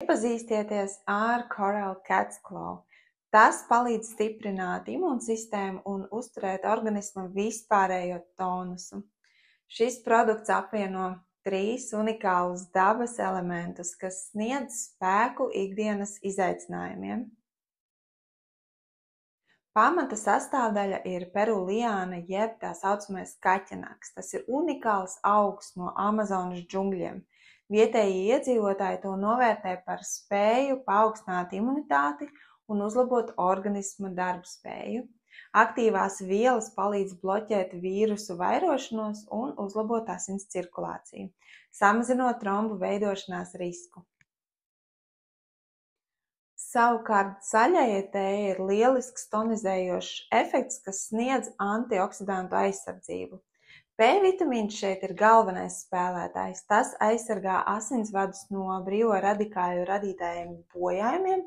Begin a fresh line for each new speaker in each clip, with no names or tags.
Iepazīstieties ar Coral Cat's Claw. Tas palīdz stiprināt imūnsistēmu un uzturēt organisma vispārējo tonusu. Šis produkts apvieno 3 unikālus dabas elementus, kas sniedz spēku ikdienas izaicinājumiem. Pamata sastāvdaļa ir peruliāna jeb tā saucamais kaķenaks. Tas ir unikāls augs no Amazonas džungļiem. Vietējie iedzīvotāji to novērtē par spēju paaugstināt imunitāti un uzlabot organisma darbspēju. Aktīvās vielas palīdz bloķēt vīrusu vairošanos un uzlabot asins cirkulāciju, samazinot trombu veidošanās risku. Savukārt zaļajai tējai ir lielisks tonizējošs efekts, kas sniedz antioksidantu aizsardzību. B vitamīns šeit ir galvenais spēlētājs. Tas aizsargā asinsvadus no brīvo radikāļu radītajiem bojājumiem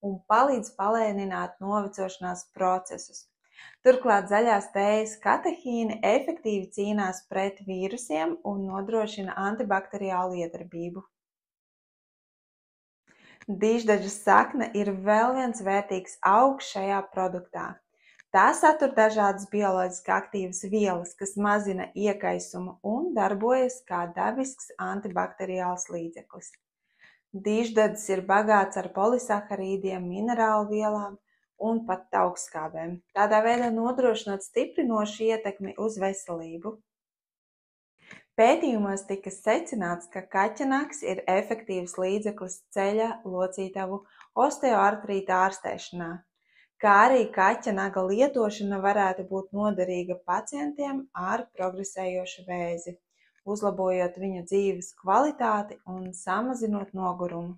un palīdz palēnināt novecošanās procesus. Turklāt zaļās tējas katehīni efektīvi cīnās pret vīrusiem un nodrošina antibakteriālu iedarbību. Dīždažas sakne ir vēl viens vērtīgs augs šajā produktā. Tā satur dažādas bioloģiski aktīvas vielas, kas mazina iekaisumu un darbojas kā dabisks antibakteriāls līdzeklis. Dīždadis ir bagāts ar polisaharīdiem, minerālu vielām un pat augstskābēm, tādā veidā nodrošinot stiprinošu ietekmi uz veselību. Pētījumos tika secināts, ka kaķenaks ir efektīvs līdzeklis ceļa locītavu osteoartrīta ārstēšanā, kā arī kaķenaga lietošana varētu būt noderīga pacientiem ar progresējošu vēzi, uzlabojot viņu dzīves kvalitāti un samazinot nogurumu.